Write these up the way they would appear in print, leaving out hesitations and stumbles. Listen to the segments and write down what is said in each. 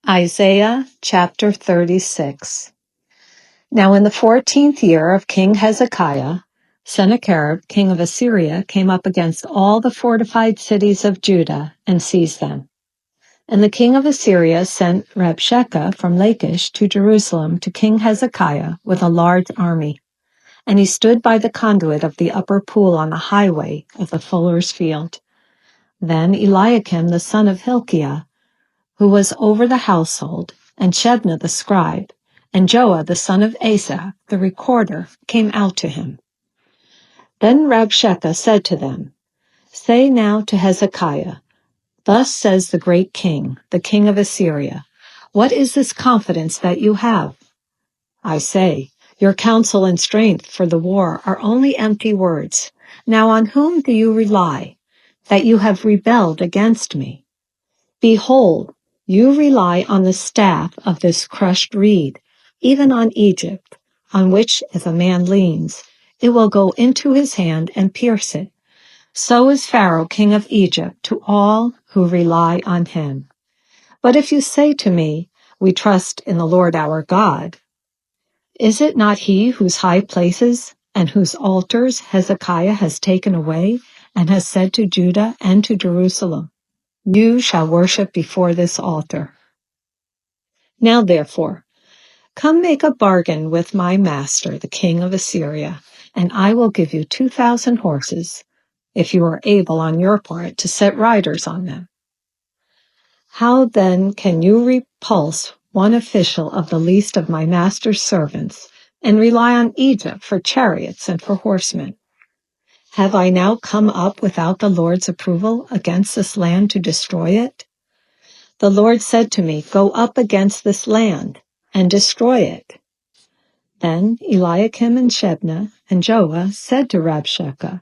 Isaiah chapter 36. Now in the 14th year of King Hezekiah, Sennacherib, king of Assyria, came up against all the fortified cities of Judah and seized them. And the king of Assyria sent Rabshakeh from Lachish to Jerusalem to King Hezekiah with a large army. And he stood by the conduit of the upper pool on the highway of the fuller's field. Then Eliakim the son of Hilkiah, who was over the household, and Shebna the scribe, and Joah the son of Asaph, the recorder, came out to him. Then Rabshakeh said to them, Say now to Hezekiah, Thus says the great king, the king of Assyria, What is this confidence that you have? I say, Your counsel and strength for the war are only empty words. Now on whom do you rely, that you have rebelled against me? Behold, you rely on the staff of this crushed reed, even on Egypt, on which if a man leans, it will go into his hand and pierce it. So is Pharaoh king of Egypt to all who rely on him. But if you say to me, We trust in the Lord our God, is it not he whose high places and whose altars Hezekiah has taken away, and has said to Judah and to Jerusalem, You shall worship before this altar? Now therefore, come make a bargain with my master, the king of Assyria, and I will give you 2,000 horses, if you are able on your part to set riders on them. How then can you repulse one official of the least of my master's servants, and rely on Egypt for chariots and for horsemen? Have I now come up without the Lord's approval against this land to destroy it? The Lord said to me, Go up against this land and destroy it. Then Eliakim and Shebna and Joah said to Rabshakeh,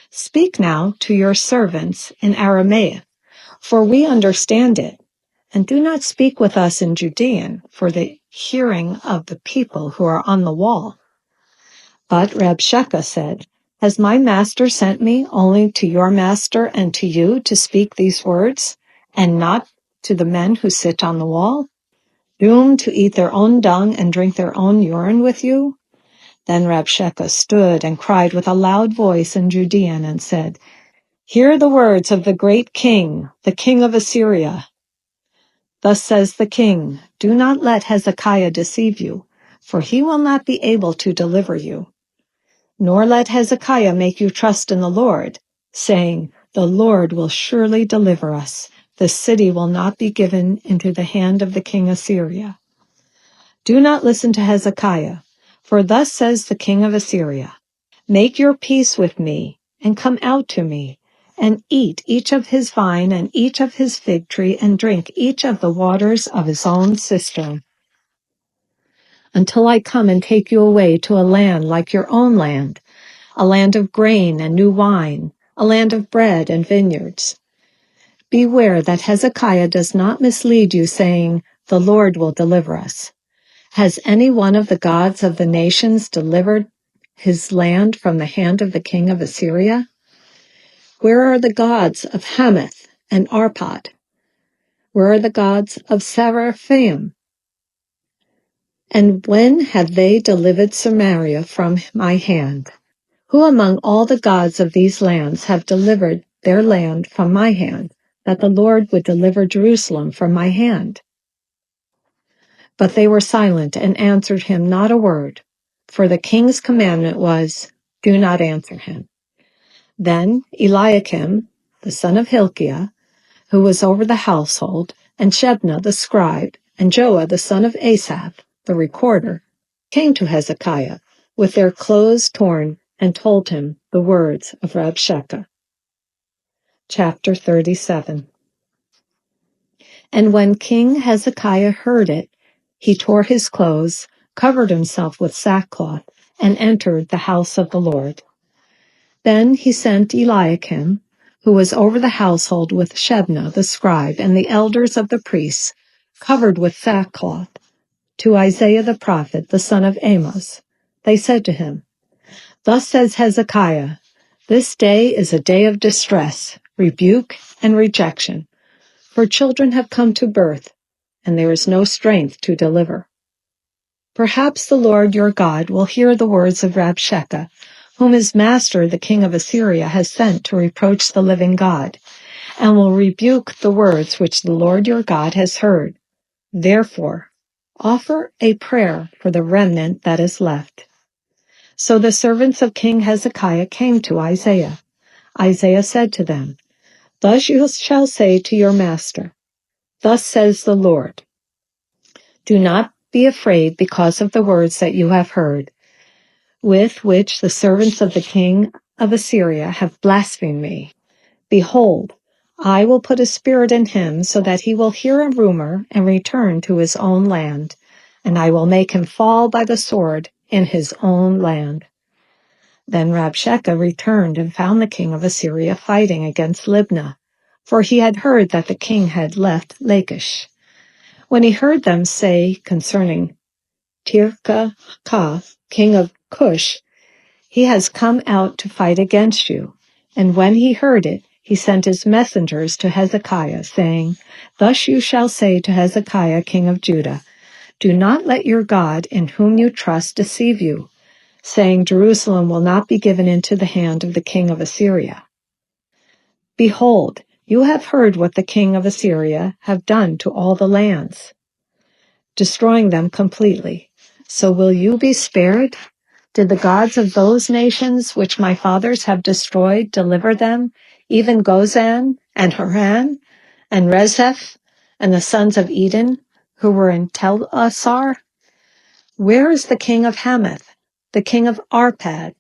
Speak now to your servants in Aramaic, for we understand it, and do not speak with us in Judean for the hearing of the people who are on the wall. But Rabshakeh said, Has my master sent me only to your master and to you to speak these words, and not to the men who sit on the wall, doomed to eat their own dung and drink their own urine with you? Then Rabshakeh stood and cried with a loud voice in Judean and said, Hear the words of the great king, the king of Assyria. Thus says the king, Do not let Hezekiah deceive you, for he will not be able to deliver you. Nor let Hezekiah make you trust in the Lord, saying, The Lord will surely deliver us. The city will not be given into the hand of the king of Assyria. Do not listen to Hezekiah, for thus says the king of Assyria, Make your peace with me, and come out to me, and eat each of his vine and each of his fig tree, and drink each of the waters of his own cistern, until I come and take you away to a land like your own land, a land of grain and new wine, a land of bread and vineyards. Beware that Hezekiah does not mislead you, saying, The Lord will deliver us. Has any one of the gods of the nations delivered his land from the hand of the king of Assyria? Where are the gods of Hamath and Arpad? Where are the gods of Seraphim? And when have they delivered Samaria from my hand? Who among all the gods of these lands have delivered their land from my hand, that the Lord would deliver Jerusalem from my hand? But they were silent and answered him not a word, for the king's commandment was, Do not answer him. Then Eliakim, the son of Hilkiah, who was over the household, and Shebna the scribe, and Joah the son of Asaph, the recorder, came to Hezekiah with their clothes torn and told him the words of Rabshakeh. Chapter 37. And when King Hezekiah heard it, he tore his clothes, covered himself with sackcloth, and entered the house of the Lord. Then he sent Eliakim, who was over the household, with Shebna the scribe and the elders of the priests, covered with sackcloth, to Isaiah the prophet, the son of Amos. They said to him, Thus says Hezekiah, This day is a day of distress, rebuke, and rejection, for children have come to birth, and there is no strength to deliver. Perhaps the Lord your God will hear the words of Rabshakeh, whom his master, the king of Assyria, has sent to reproach the living God, and will rebuke the words which the Lord your God has heard. Therefore, offer a prayer for the remnant that is left." So the servants of King Hezekiah came to Isaiah. Isaiah said to them, "Thus you shall say to your master, thus says the Lord, do not be afraid because of the words that you have heard, with which the servants of the king of Assyria have blasphemed me. Behold, I will put a spirit in him so that he will hear a rumor and return to his own land, and I will make him fall by the sword in his own land." Then Rabshakeh returned and found the king of Assyria fighting against Libnah, for he had heard that the king had left Lachish. When he heard them say concerning Tirhakah, king of Cush, "He has come out to fight against you," and when he heard it, he sent his messengers to Hezekiah, saying, "Thus you shall say to Hezekiah, king of Judah, do not let your God, in whom you trust, deceive you, saying, Jerusalem will not be given into the hand of the king of Assyria. Behold, you have heard what the king of Assyria have done to all the lands, destroying them completely. So will you be spared? Did the gods of those nations which my fathers have destroyed deliver them, even Gozan and Haran and Rezeph and the sons of Eden who were in Tel-Assar? Where is the king of Hamath, the king of Arpad,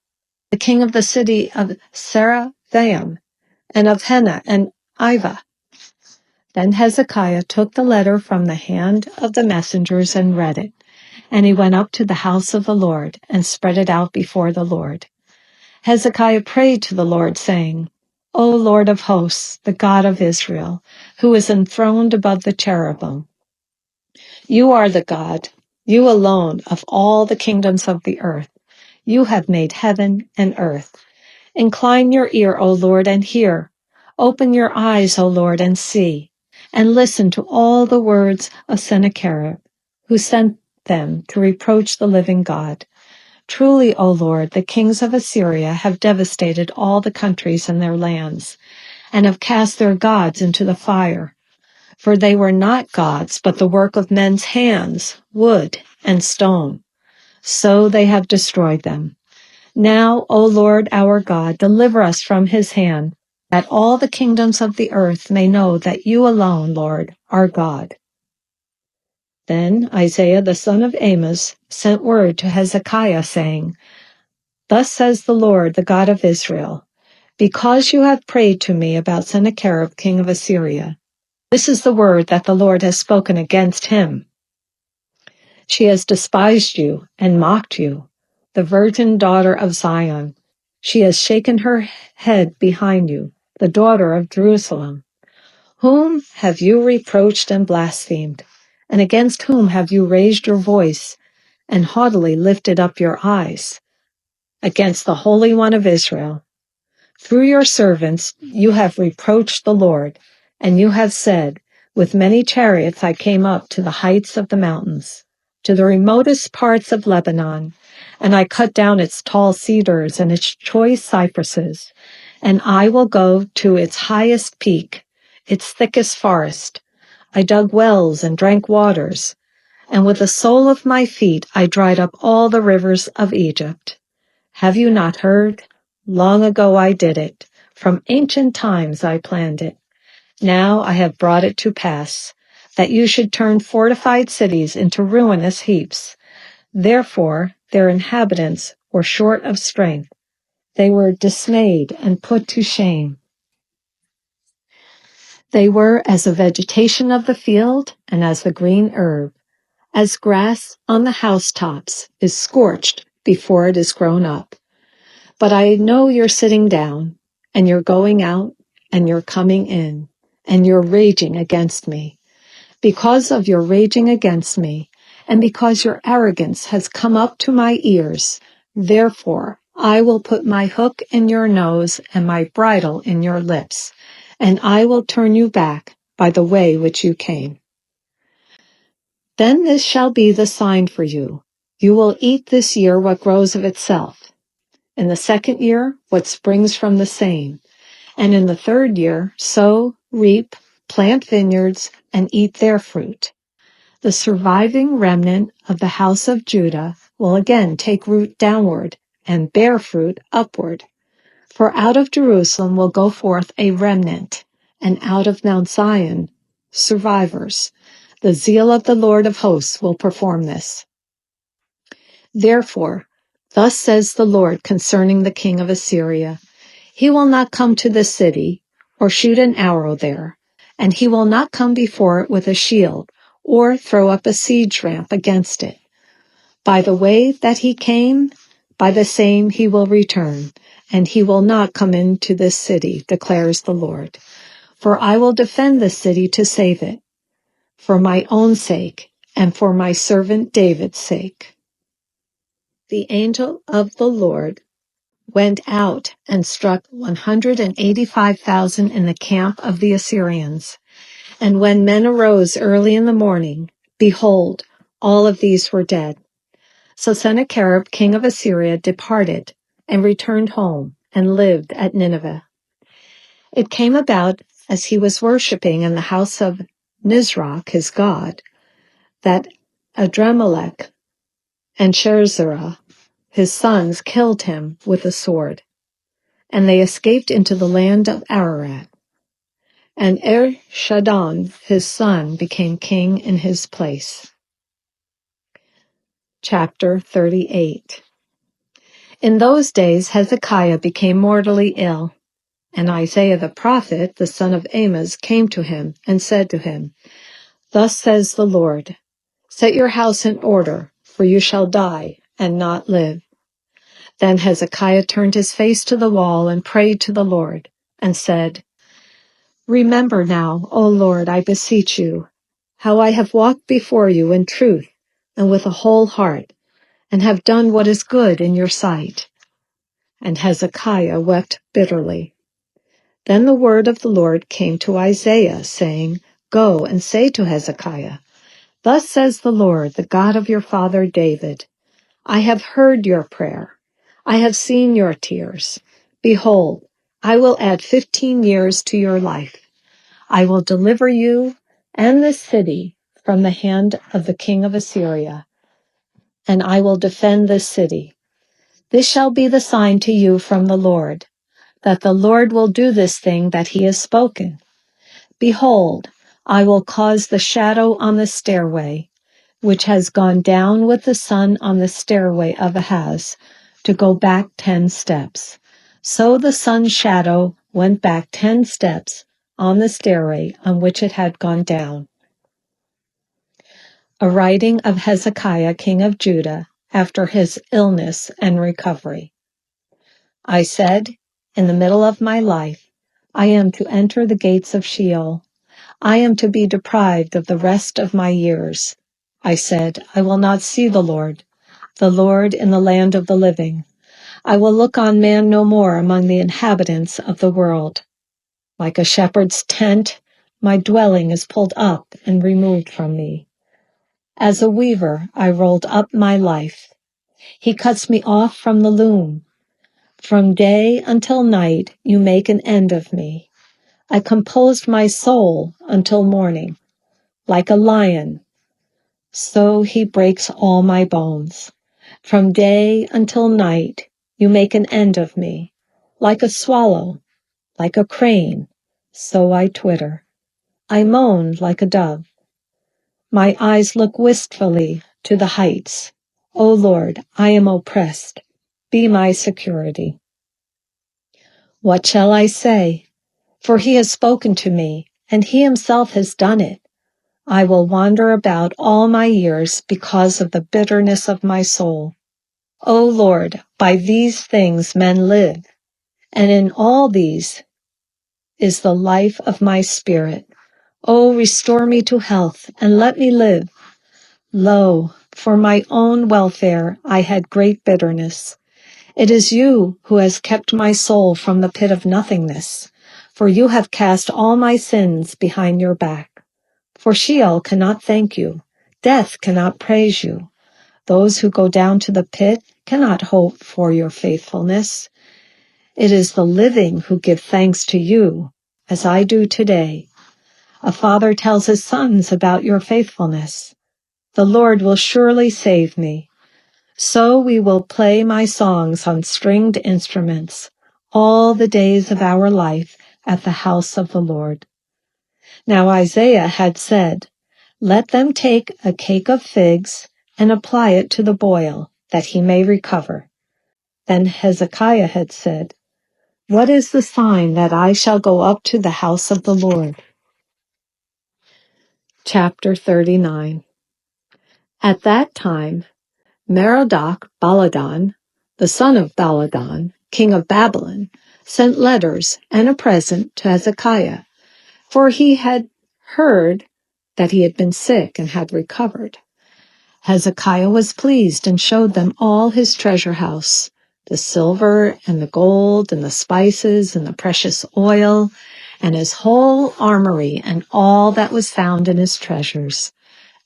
the king of the city of Seraphim, and of Hena and Ivah?" Then Hezekiah took the letter from the hand of the messengers and read it. And he went up to the house of the Lord and spread it out before the Lord. Hezekiah prayed to the Lord, saying, "O Lord of hosts, the God of Israel, who is enthroned above the cherubim, you are the God, you alone, of all the kingdoms of the earth. You have made heaven and earth. Incline your ear, O Lord, and hear. Open your eyes, O Lord, and see, and listen to all the words of Sennacherib, who sent them to reproach the living God. Truly, O Lord, the kings of Assyria have devastated all the countries and their lands, and have cast their gods into the fire. For they were not gods, but the work of men's hands, wood and stone. So they have destroyed them. Now, O Lord our God, deliver us from his hand, that all the kingdoms of the earth may know that you alone, Lord, are God." Then Isaiah the son of Amos sent word to Hezekiah, saying, "Thus says the Lord, the God of Israel, because you have prayed to me about Sennacherib, king of Assyria, this is the word that the Lord has spoken against him. She has despised you and mocked you, the virgin daughter of Zion. She has shaken her head behind you, the daughter of Jerusalem. Whom have you reproached and blasphemed? And against whom have you raised your voice and haughtily lifted up your eyes? Against the Holy One of Israel. Through your servants you have reproached the Lord, and you have said, with many chariots I came up to the heights of the mountains, to the remotest parts of Lebanon, and I cut down its tall cedars and its choice cypresses, and I will go to its highest peak, its thickest forest. I dug wells and drank waters, and with the sole of my feet I dried up all the rivers of Egypt. Have you not heard? Long ago I did it. From ancient times I planned it. Now I have brought it to pass, that you should turn fortified cities into ruinous heaps. Therefore their inhabitants were short of strength. They were dismayed and put to shame. They were as the vegetation of the field and as the green herb, as grass on the housetops is scorched before it is grown up. But I know you're sitting down, and you're going out, and you're coming in, and you're raging against me. Because of your raging against me, and because your arrogance has come up to my ears, therefore I will put my hook in your nose and my bridle in your lips, and I will turn you back by the way which you came. Then this shall be the sign for you. You will eat this year what grows of itself. In the second year, what springs from the same. And in the third year, sow, reap, plant vineyards, and eat their fruit. The surviving remnant of the house of Judah will again take root downward and bear fruit upward. For out of Jerusalem will go forth a remnant, and out of Mount Zion survivors. The zeal of the Lord of hosts will perform this. Therefore, thus says the Lord concerning the king of Assyria, he will not come to the city, or shoot an arrow there, and he will not come before it with a shield, or throw up a siege ramp against it. By the way that he came, by the same he will return, and he will not come into this city, declares the Lord. For I will defend this city to save it, for my own sake, and for my servant David's sake. The angel of the Lord went out and struck 185,000 in the camp of the Assyrians. And when men arose early in the morning, behold, all of these were dead. So Sennacherib, king of Assyria, departed and returned home and lived at Nineveh. It came about as he was worshipping in the house of Nisroch, his god, that Adrammelech and Sharezer, his sons, killed him with a sword, and they escaped into the land of Ararat. And Esarhaddon, his son, became king in his place. Chapter 38. In those days Hezekiah became mortally ill, and Isaiah the prophet, the son of Amoz, came to him and said to him, Thus says the Lord, set your house in order, for you shall die and not live. Then Hezekiah turned his face to the wall and prayed to the Lord, and said, Remember now, O Lord, I beseech you, how I have walked before you in truth and with a whole heart, and have done what is good in your sight. And Hezekiah wept bitterly. Then the word of the Lord came to Isaiah, saying, Go and say to Hezekiah, Thus says the Lord, the God of your father David, I have heard your prayer. I have seen your tears. Behold, I will add 15 years to your life. I will deliver you and this city from the hand of the king of Assyria, and I will defend this city. This shall be the sign to you from the Lord, that the Lord will do this thing that he has spoken. Behold, I will cause the shadow on the stairway, which has gone down with the sun on the stairway of Ahaz, to go back 10 steps. So the sun's shadow went back 10 steps on the stairway on which it had gone down. A writing of Hezekiah, king of Judah, after his illness and recovery. I said, in the middle of my life, I am to enter the gates of Sheol. I am to be deprived of the rest of my years. I said, I will not see the Lord in the land of the living. I will look on man no more among the inhabitants of the world. Like a shepherd's tent, my dwelling is pulled up and removed from me. As a weaver, I rolled up my life. He cuts me off from the loom. From day until night, you make an end of me. I composed my soul until morning. Like a lion, so he breaks all my bones. From day until night, you make an end of me. Like a swallow, like a crane, so I twitter. I moan like a dove. My eyes look wistfully to the heights. O Lord, I am oppressed. Be my security. What shall I say? For he has spoken to me, and he himself has done it. I will wander about all my years because of the bitterness of my soul. O Lord, by these things men live, and in all these is the life of my spirit. O restore me to health, and let me live. Lo, for my own welfare I had great bitterness. It is you who has kept my soul from the pit of nothingness, for you have cast all my sins behind your back. For Sheol cannot thank you, Death cannot praise you. Those who go down to the pit cannot hope for your faithfulness. It is the living who give thanks to you, as I do today. A father tells his sons about your faithfulness. The Lord will surely save me. So we will play my songs on stringed instruments all the days of our life at the house of the Lord. Now Isaiah had said, "Let them take a cake of figs and apply it to the boil, that he may recover." Then Hezekiah had said, "What is the sign that I shall go up to the house of the Lord?" Chapter 39. At that time, Merodach-Baladan, the son of Baladan, king of Babylon, sent letters and a present to Hezekiah, for he had heard that he had been sick and had recovered. Hezekiah was pleased and showed them all his treasure house, the silver and the gold and the spices and the precious oil, and his whole armory and all that was found in his treasures.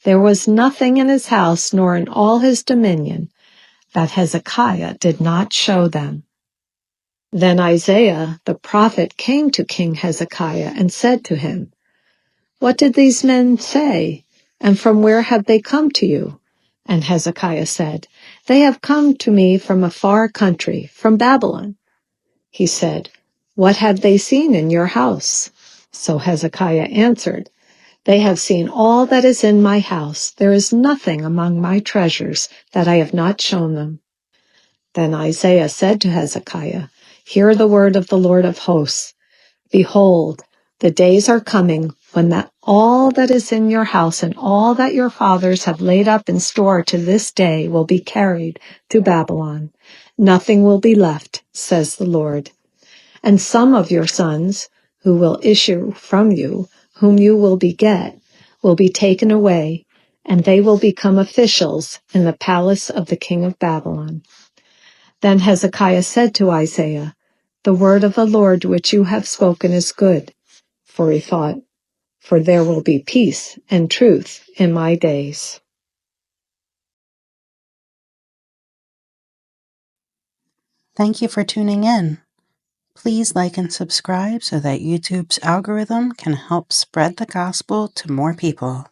There was nothing in his house nor in all his dominion that Hezekiah did not show them. Then Isaiah the prophet came to King Hezekiah and said to him, "What did these men say, and from where have they come to you?" And Hezekiah said, "They have come to me from a far country, from Babylon." He said, "What have they seen in your house?" So Hezekiah answered, "They have seen all that is in my house. There is nothing among my treasures that I have not shown them." Then Isaiah said to Hezekiah, "Hear the word of the Lord of hosts. Behold, the days are coming when all that is in your house and all that your fathers have laid up in store to this day will be carried to Babylon. Nothing will be left, says the Lord. And some of your sons, who will issue from you, whom you will beget, will be taken away, and they will become officials in the palace of the king of Babylon." Then Hezekiah said to Isaiah, "The word of the Lord which you have spoken is good." For he thought, "For there will be peace and truth in my days." Thank you for tuning in. Please like and subscribe so that YouTube's algorithm can help spread the gospel to more people.